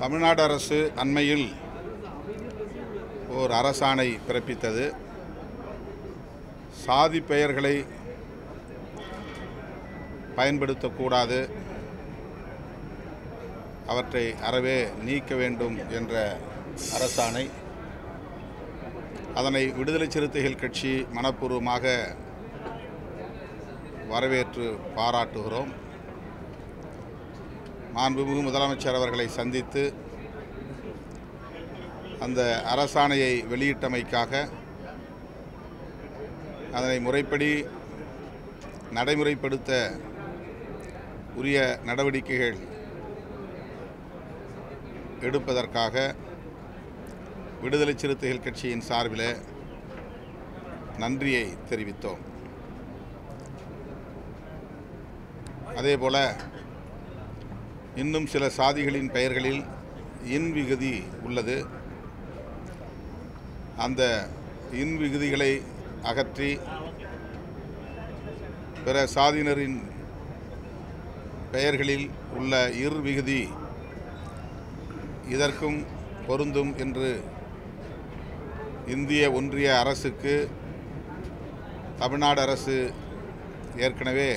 தமிழ்நாடு அரசு அண்மையில் ஓர் அரசாணை பிறப்பித்தது. சாதி பெயர்களை பயன்படுத்தக்கூடாது, அவற்றை அறவே நீக்க வேண்டும் என்ற அரசாணை. அதனை விடுதலை சிறுத்தைகள் கட்சி மனப்பூர்வமாக வரவேற்று பாராட்டுகிறோம். மாண்புமிகு முதலமைச்சர் அவர்களை சந்தித்து அந்த அரசாணையை வெளியிட்டமைக்காக அதனை முறைப்படி நடைமுறைப்படுத்த உரிய நடவடிக்கைகள் எடுப்பதற்காக விடுதலை சிறுத்தைகள் கட்சியின் சார்பில் நன்றியை தெரிவித்தோம். அதேபோல இன்னும் சில சாதிகளின் பெயர்களில் இன் விகுதி உள்ளது. அந்த இன் விகுதிகளை அகற்றி பிற சாதியினரின் பெயர்களில் உள்ள இர் விகுதி இதற்கும் பொருந்தும் என்று இந்திய ஒன்றிய அரசுக்கு தமிழ்நாடு அரசு ஏற்கனவே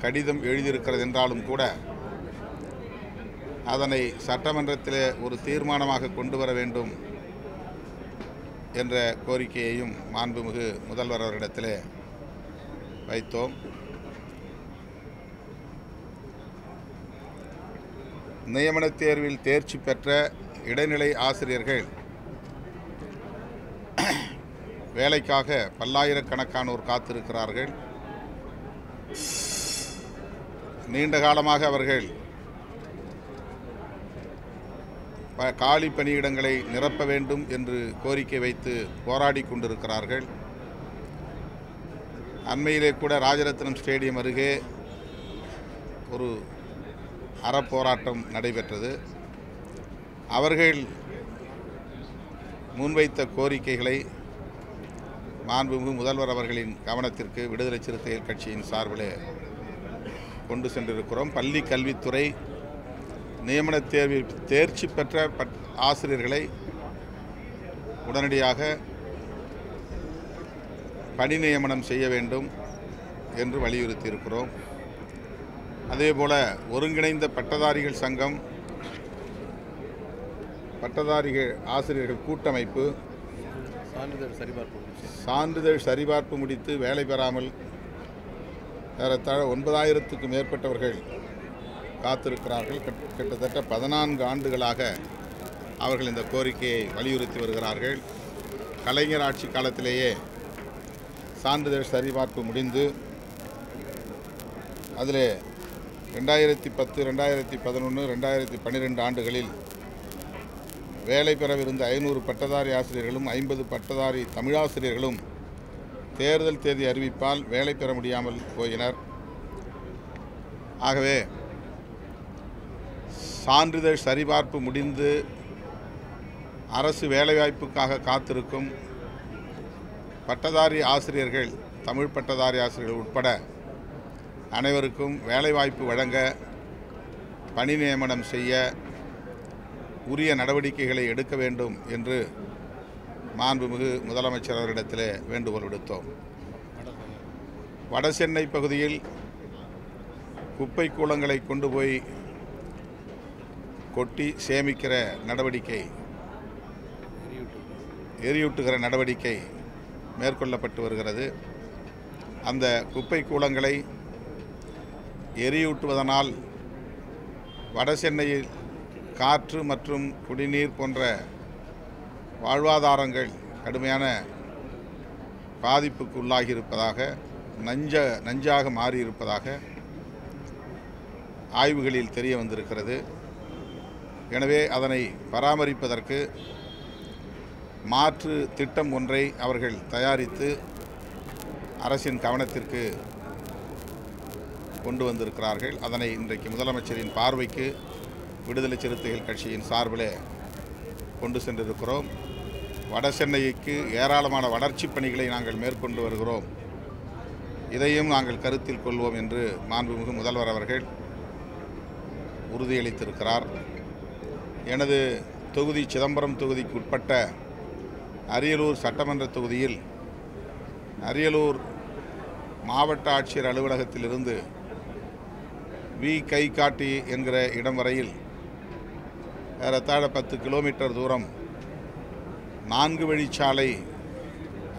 கடிதம் எழுதியிருக்கிறது என்றாலும் கூட அதனை சட்டமன்றத்தில் ஒரு தீர்மானமாக கொண்டு வர வேண்டும் என்ற கோரிக்கையையும் மாண்புமிகு முதல்வர் அவரிடத்தில் வைத்தோம். நியமனத் தேர்வில் தேர்ச்சி பெற்ற இடைநிலை ஆசிரியர்கள் வேலைக்காக பல்லாயிரக்கணக்கானோர் காத்திருக்கிறார்கள். நீண்ட காலமாக அவர்கள் காலி பணியிடங்களை நிரப்ப வேண்டும் என்று கோரிக்கை வைத்து போராடி கொண்டிருக்கிறார்கள். அண்மையிலே கூட ராஜரத்னம் ஸ்டேடியம் அருகே ஒரு அறப்போராட்டம் நடைபெற்றது. அவர்கள் முன்வைத்த கோரிக்கைகளை மாண்புமிகு முதல்வர் அவர்களின் கவனத்திற்கு விடுதலை சிறுத்தைகள் கட்சியின் சார்பில் கொண்டு சென்றிருக்கிறோம். பள்ளி கல்வித்துறை நியமனத் தேர்வில் தேர்ச்சி பெற்ற ஆசிரியர்களை உடனடியாக பணி நியமனம் செய்ய வேண்டும் என்று வலியுறுத்தியிருக்கிறோம். அதேபோல ஒருங்கிணைந்த பட்டதாரிகள் சங்கம், பட்டதாரிகள் ஆசிரியர்கள் கூட்டமைப்பு சான்றிதழ் சரிபார்ப்பு முடித்து வேலை பெறாமல் ஏறத்தாழ 9,000க்கும் மேற்பட்டவர்கள் காத்திருக்கிறார்கள். கிட்டத்தட்ட 14 ஆண்டுகளாக அவர்கள் இந்த கோரிக்கையை வலியுறுத்தி வருகிறார்கள். கலைஞர் ஆட்சி காலத்திலேயே சான்றிதழ் சரிபார்ப்பு முடிந்து அதில் 2010, 2011, 2012 ஆண்டுகளில் வேலை பெறவிருந்த 500 பட்டதாரி ஆசிரியர்களும் 50 பட்டதாரி தமிழாசிரியர்களும் தேர்தல் தேதி அறிவிப்பால் வேலை பெற முடியாமல் போயினர். ஆகவே சான்றிதழ் சரிபார்ப்பு முடிந்து அரசு வேலைவாய்ப்புக்காக காத்திருக்கும் பட்டதாரி ஆசிரியர்கள், தமிழ் பட்டதாரி ஆசிரியர்கள் உட்பட அனைவருக்கும் வேலைவாய்ப்பு வழங்க, பணி நியமனம் செய்ய உரிய நடவடிக்கைகளை எடுக்க வேண்டும் என்று மாண்புமிகு முதலமைச்சர் அவரிடத்தில் வேண்டுகோள் விடுத்தோம். வடசென்னை பகுதியில் குப்பை கூளங்களை கொண்டு போய் கொட்டி சேமிக்கிற நடவடிக்கை, எரியூட்டுகிற நடவடிக்கை மேற்கொள்ளப்பட்டு வருகிறது. அந்த குப்பை கூளங்களை எரியூட்டுவதனால் வடசென்னையில் காற்று மற்றும் குடிநீர் போன்ற வாழ்வாதாரங்கள் கடுமையான பாதிப்புக்கு உள்ளாகியிருப்பதாக, நஞ்சாக மாறியிருப்பதாக ஆய்வுகளில் தெரிய வந்திருக்கிறது. எனவே அதனை பராமரிப்பதற்கு மாற்று திட்டம் ஒன்றை அவர்கள் தயாரித்து அரசின் கவனத்திற்கு கொண்டு வந்திருக்கிறார்கள். அதனை இன்றைக்கு முதலமைச்சரின் பார்வைக்கு விடுதலை சிறுத்தைகள் கட்சியின் சார்பில் கொண்டு சென்றிருக்கிறோம். வடசென்னைக்கு ஏராளமான வளர்ச்சிப் பணிகளை நாங்கள் மேற்கொண்டு வருகிறோம். இதையும் நாங்கள் கருத்தில் கொள்வோம் என்று மாண்புமிகு முதல்வர் அவர்கள் உறுதியளித்திருக்கிறார். எனது தொகுதி சிதம்பரம் தொகுதிக்கு உட்பட்ட அரியலூர் சட்டமன்ற தொகுதியில் அரியலூர் மாவட்ட ஆட்சியர் அலுவலகத்திலிருந்து வி கைகாட்டி என்கிற இடம் வரையில் ஏறத்தாழ 10 கிலோமீட்டர் தூரம் 4 வழிச்சாலை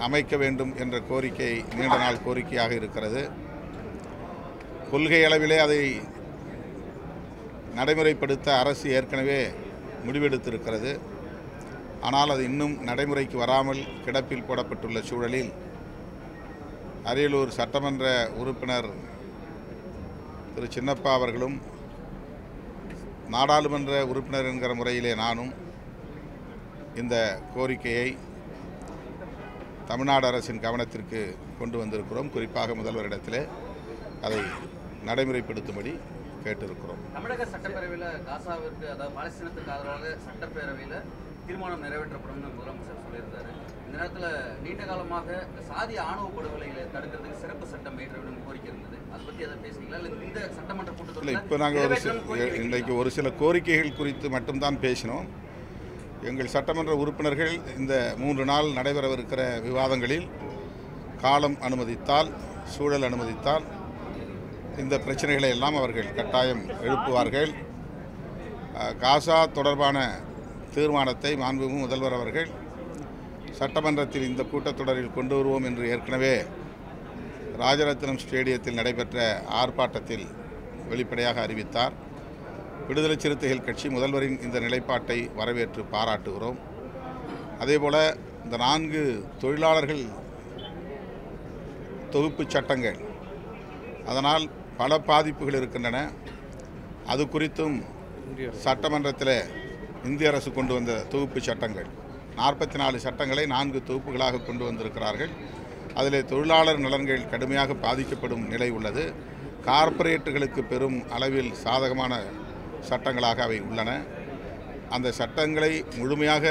அமைக்க வேண்டும் என்ற கோரிக்கை நீண்ட நாள் கோரிக்கையாக இருக்கிறது. கொள்கை அளவிலே அதை நடைமுறைப்படுத்த அரசு ஏற்கனவே முடிவெடுத்திருக்கிறது. ஆனால் அது இன்னும் நடைமுறைக்கு வராமல் கிடப்பில் போடப்பட்டுள்ள சூழலில் அரியலூர் சட்டமன்ற உறுப்பினர் திரு சின்னப்பா அவர்களும் நாடாளுமன்ற உறுப்பினர் என்கிற முறையிலே நானும் இந்த கோரிக்கையை தமிழ்நாடு அரசின் கவனத்திற்கு கொண்டு வந்திருக்கிறோம். குறிப்பாக முதல்வரிடத்திலே அதை நடைமுறைப்படுத்தும்படி கேட்டிருக்கிறோம். தமிழக சட்டப்பேரவையில் காசாவிற்கு அதாவது பாலஸ்தீனத்துக்கு ஆதரவாக சட்டப்பேரவையில் தீர்மானம் நிறைவேற்றப்படும் முதலமைச்சர் சொல்லியிருந்தார். இந்த நேரத்தில் நீண்ட காலமாக சாதி ஆணவ படுகொலைகளை தடுக்கிறதுக்கு சிறப்பு சட்டம் இயற்றப்படும் கோரிக்கை இருந்தது. அதை பற்றி எதாவது பேசுகிறீங்களா? இல்லை இந்த சட்டமன்ற கூட்டத்தில் இப்போ நாங்கள் இன்றைக்கு ஒரு சில கோரிக்கைகள் குறித்து மட்டும்தான் பேசினோம். எங்கள் சட்டமன்ற உறுப்பினர்கள் இந்த 3 நாள் நடைபெறவிருக்கிற விவாதங்களில் காலம் அனுமதித்தால், சூழல் அனுமதித்தால் இந்த பிரச்சனைகளை எல்லாம் அவர்கள் கட்டாயம் எழுப்புவார்கள். காசா தொடர்பான தீர்மானத்தை மாண்புமிகு முதல்வர் அவர்கள் சட்டமன்றத்தில் இந்த கூட்டத்தொடரில் கொண்டு வருவோம் என்று ஏற்கனவே ராஜரத்னம் ஸ்டேடியத்தில் நடைபெற்ற ஆர்ப்பாட்டத்தில் வெளிப்படையாக அறிவித்தார். விடுதலை சிறுத்தைகள் கட்சி முதல்வரின் இந்த நிலைப்பாட்டை வரவேற்று பாராட்டுகிறோம். அதேபோல் இந்த 4 தொழிலாளர்கள் தொகுப்பு சட்டங்கள், அதனால் பல பாதிப்புகள் இருக்கின்றன. அது குறித்தும் சட்டமன்றத்தில் இந்திய அரசு கொண்டு வந்த தொகுப்பு சட்டங்கள் 44 சட்டங்களை 4 தொகுப்புகளாக கொண்டு வந்திருக்கிறார்கள். அதில் தொழிலாளர் நலன்கள் கடுமையாக பாதிக்கப்படும் நிலை உள்ளது. கார்ப்பரேட்டுகளுக்கு பெரும் அளவில் சாதகமான சட்டங்களாக அவை உள்ளன. அந்த சட்டங்களை முழுமையாக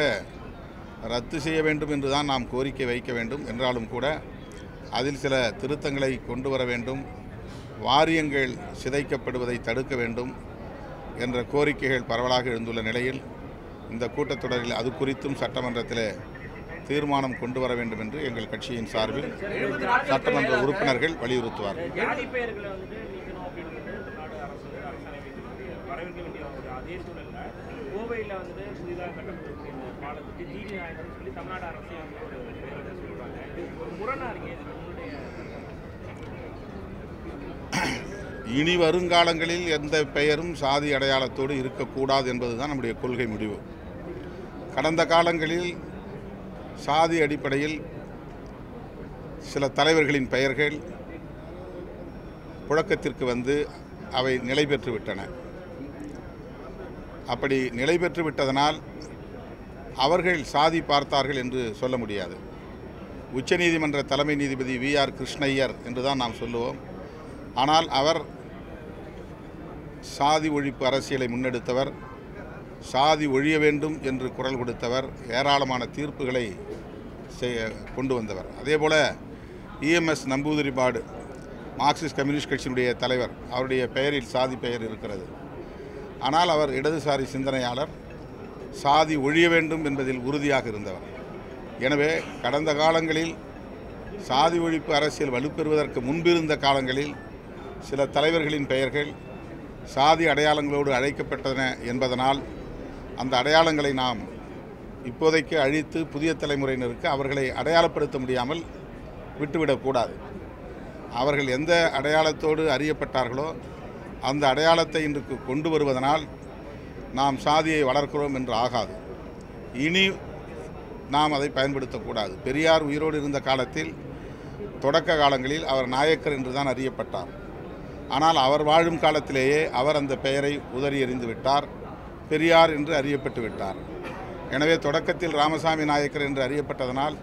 ரத்து செய்ய வேண்டும் என்று தான் நாம் கோரிக்கை வைக்க வேண்டும். என்றாலும் கூட அதில் சில திருத்தங்களை கொண்டு வர வேண்டும், வாரியங்கள் சிதைக்கப்படுவதை தடுக்க வேண்டும் என்ற கோரிக்கைகள் பரவலாக எழுந்துள்ள நிலையில் இந்த கூட்டத்தொடரில் அது குறித்தும் சட்டமன்றத்தில் தீர்மானம் கொண்டு வர வேண்டும் என்று எங்கள் கட்சியின் சார்பில் சட்டமன்ற உறுப்பினர்கள் வலியுறுத்துவார்கள். இனி வருங்காலங்களில் எந்த பெயரும் சாதி அடையாளத்தோடு இருக்கக்கூடாது என்பதுதான் நம்முடைய கொள்கை முடிவு. கடந்த காலங்களில் சாதி அடிப்படையில் சில தலைவர்களின் பெயர்கள் புழக்கத்திற்கு வந்து அவை நிலை பெற்று விட்டன. அப்படி நிலை பெற்று விட்டதனால் அவர்கள் சாதி பார்த்தார்கள் என்று சொல்ல முடியாது. உச்சநீதிமன்ற தலைமை நீதிபதி VR கிருஷ்ணய்யர் என்று தான் நாம் சொல்லுவோம். ஆனால் அவர் சாதி ஒழிப்பு அரசியலை முன்னெடுத்தவர், சாதி ஒழிய வேண்டும் என்று குரல் கொடுத்தவர், ஏராளமான தீர்ப்புகளை கொண்டு வந்தவர். அதேபோல் EMS நம்பூதிரிபாடு மார்க்சிஸ்ட் கம்யூனிஸ்ட் கட்சியினுடைய தலைவர், அவருடைய பெயரில் சாதி பெயர் இருக்கிறது. ஆனால் அவர் இடதுசாரி சிந்தனையாளர், சாதி ஒழிய வேண்டும் என்பதில் உறுதியாக இருந்தவர். எனவே கடந்த காலங்களில் சாதி ஒழிப்பு அரசியல் வலுப்பெறுவதற்கு முன்பிருந்த காலங்களில் சில தலைவர்களின் பெயர்கள் சாதி அடையாளங்களோடு அழைக்கப்பட்டன என்பதனால் அந்த அடையாளங்களை நாம் இப்போதைக்கு அழித்து புதிய தலைமுறையினருக்கு அவர்களை அடையாளப்படுத்த முடியாமல் விட்டுவிடக்கூடாது. அவர்கள் எந்த அடையாளத்தோடு அறியப்பட்டார்களோ அந்த அடையாளத்தை இன்றைக்கு கொண்டு வருவதனால் நாம் சாதியை வளர்க்கிறோம் என்று ஆகாது. இனி நாம் அதை பயன்படுத்தக்கூடாது. பெரியார் உயிரோடு இருந்த காலத்தில் தொடக்க காலங்களில் அவர் நாயக்கர் என்று தான் அறியப்பட்டார். ஆனால் அவர் வாழும் காலத்திலேயே அவர் அந்த பெயரை உதறி எறிந்து விட்டார், பெரியார் என்று அறியப்பட்டு விட்டார். எனவே தொடக்கத்தில் ராமசாமி நாயக்கர் என்று அறியப்பட்டதனால்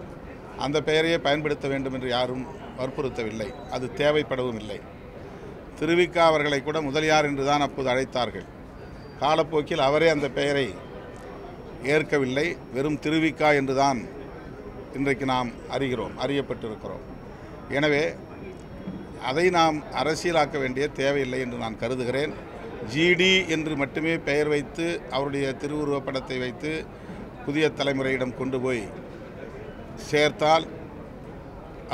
அந்த பெயரையே பயன்படுத்த வேண்டும் என்று யாரும் வற்புறுத்தவில்லை, அது தேவைப்படவும் இல்லை. திருவிக்கா அவர்களை கூட முதலியார் என்று தான் அப்போது அழைத்தார்கள். காலப்போக்கில் அவரே அந்த பெயரை ஏற்கவில்லை, வெறும் திருவிக்கா என்று தான் இன்றைக்கு நாம் அறியப்பட்டிருக்கிறோம். எனவே அதை நாம் அரசியலாக்க வேண்டிய தேவையில்லை என்று நான் கருதுகிறேன். ஜிடி என்று மட்டுமே பெயர் வைத்து அவருடைய திருவுருவப் படத்தை வைத்து புதிய தலைமுறையிடம் கொண்டு போய் சேர்த்தால்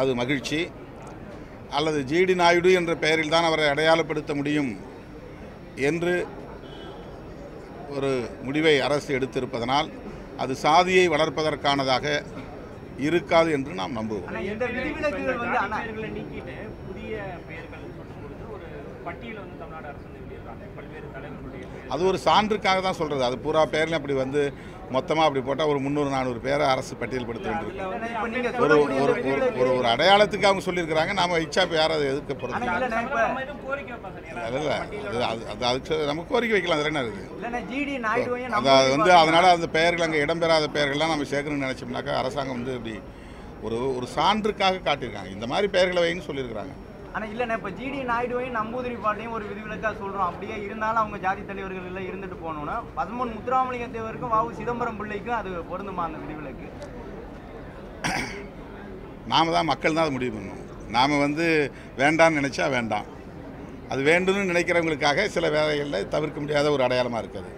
அது மகிழ்ச்சி. அல்லது ஜிடி நாயுடு என்ற பெயரில் தான் அவரை அடையாளப்படுத்த முடியும் என்று ஒரு முடிவை அரசு எடுத்திருப்பதனால் அது சாதியை வளர்ப்பதற்கானதாக இருக்காது என்று நாம் நம்புவோம். அது ஒரு சான்றுக்காக தான் சொல்கிறது. அது பூரா பேரில் அப்படி வந்து மொத்தமாக அப்படி போட்டால் ஒரு 300-400 பேரை அரசு பட்டியல்படுத்த வேண்டியிருக்கு. ஒரு அடையாளத்துக்கு அவங்க சொல்லியிருக்கிறாங்க. நாம் இச்சா இப்போ யாரும் அதை எதிர்க்க போகிறது இல்லை. அதுக்கு நம்ம கோரிக்கை வைக்கலாம். அதில் என்ன இருக்குது? அது வந்து அதனால் அந்த பெயர்கள் அங்கே இடம்பெறாத பெயர்கள்லாம் நம்ம சேர்க்கணும்னு நினச்சோம்னாக்கா அரசாங்கம் வந்து இப்படி ஒரு சான்றுக்காக காட்டியிருக்காங்க. இந்த மாதிரி பெயர்களை வைன்னு சொல்லியிருக்கிறாங்க. ஆனால் இல்லைண்ணா, இப்போ ஜிடி நாயுடுவையும் நம்பூதிரி பாட்டையும் ஒரு விதிவிலக்காக சொல்கிறோம். அப்படியே இருந்தாலும் அவங்க ஜாதி தலைவர்கள் எல்லாம் இருந்துட்டு போகணுன்னா பசும்பொன் முத்துராமலிங்க தேவருக்கும் வாவு சிதம்பரம் பிள்ளைக்கும் அது பொருந்துமா அந்த விதிவிலக்கு? நாம் தான் மக்கள் தான் அதை முடிவு பண்ணணும். நாம் வந்து வேண்டான்னு நினச்சா வேண்டாம், அது வேண்டும்னு நினைக்கிறவங்களுக்காக சில வேலைகளில் தவிர்க்க முடியாத ஒரு அடையாளமாக இருக்குது.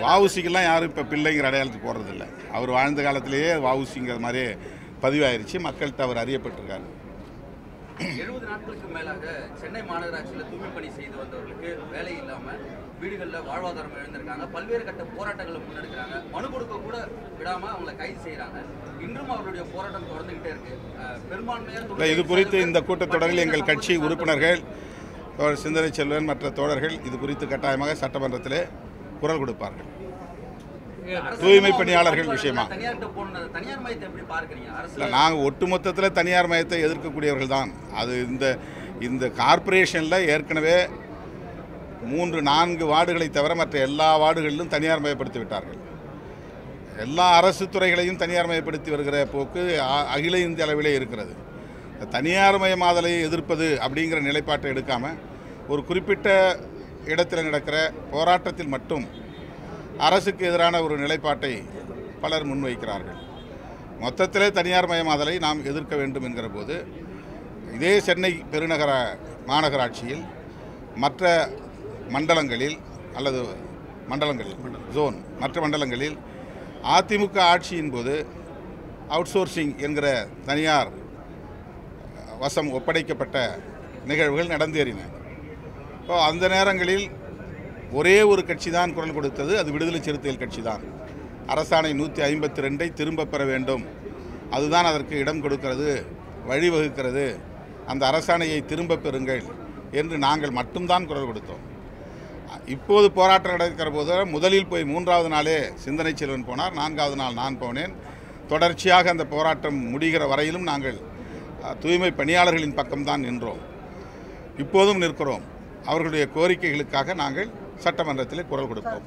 வாவுசிக்கெல்லாம் யாரும் இப்போ பிள்ளைங்கிற அடையாளத்துக்கு போடுறதில்ல. அவர் வாழ்ந்த காலத்திலேயே வாவுசிங்கிற மாதிரியே பதிவாயிருச்சு. மக்கள்கிட்ட அவர் அறியப்பட்டிருக்காரு. 70 நாட்களுக்கு மேலாக சென்னை மாநகராட்சியில் தூய்மை பணி செய்து வந்தவர்களுக்கு வேலை இல்லாமல் வீடுகளில் வாழ்வாதாரம் இழந்திருக்காங்க. பல்வேறு கட்ட போராட்டங்களை முன்னெடுக்கிறாங்க. மனு கொடுக்க கூட விடாமல் அவங்களை கைது செய்கிறாங்க. இன்றும் அவருடைய போராட்டம் தொடர்ந்துகிட்டே இருக்கு. பெரும்பான்மையான இது குறித்து இந்த கூட்டத்தொடரில் எங்கள் கட்சி உறுப்பினர்கள் சிந்தனை செல்வன் மற்ற தோழர்கள் இது குறித்து கட்டாயமாக சட்டமன்றத்திலே குரல் கொடுப்பார்கள். தூய்மை பணியாளர்கள் விஷயமா இல்லை, நாங்கள் ஒட்டுமொத்தத்தில் தனியார் மயத்தை எதிர்க்கக்கூடியவர்கள் தான். அது இந்த கார்ப்பரேஷனில் ஏற்கனவே 3-4 வார்டுகளை தவிர மற்ற எல்லா வார்டுகளிலும் தனியார் மயப்படுத்தி விட்டார்கள். எல்லா அரசு துறைகளையும் தனியார் மயப்படுத்தி வருகிற போக்கு அகில இந்திய அளவிலே இருக்கிறது. தனியார் மயமாதலை எதிர்ப்பது அப்படிங்கிற நிலைப்பாட்டை எடுக்காமல் ஒரு குறிப்பிட்ட இடத்தில் நடக்கிற போராட்டத்தில் மட்டும் அரசுக்கு எதிரான ஒரு நிலைப்பாட்டை பலர் முன்வைக்கிறார்கள். மொத்தத்திலே தனியார் மயமாதலை நாம் எதிர்க்க வேண்டும் என்கிற போது இதே சென்னை பெருநகர மாநகராட்சியில் மற்ற மண்டலங்களில் அல்லது ஜோன் மற்ற மண்டலங்களில் அதிமுக ஆட்சியின் போது அவுட்சோர்சிங் என்கிற தனியார் வசம் ஒப்படைக்கப்பட்ட நிகழ்வுகள் நடந்தேறின. இப்போ அந்த நேரங்களில் ஒரே ஒரு கட்சி தான் குரல் கொடுத்தது, அது விடுதலை சிறுத்தைகள் கட்சி தான். அரசாணை 152 திரும்ப பெற வேண்டும், அதுதான் அதற்கு இடம் கொடுக்கிறது, வழிவகுக்கிறது. அந்த அரசாணையை திரும்ப பெறுங்கள் என்று நாங்கள் மட்டும்தான் குரல் கொடுத்தோம். இப்போது போராட்டம் நடக்கிற போது முதலில் போய் 3வது நாளே சிந்தனை செல்வன் போனார், 4வது நாள் நான் போனேன். தொடர்ச்சியாக அந்த போராட்டம் முடிகிற வரையிலும் நாங்கள் தூய்மை பணியாளர்களின் பக்கம்தான் நின்றோம், இப்போதும் நிற்கிறோம். அவர்களுடைய கோரிக்கைகளுக்காக நாங்கள் சட்டமன்றத்தில் குரல் கொடுப்போம்.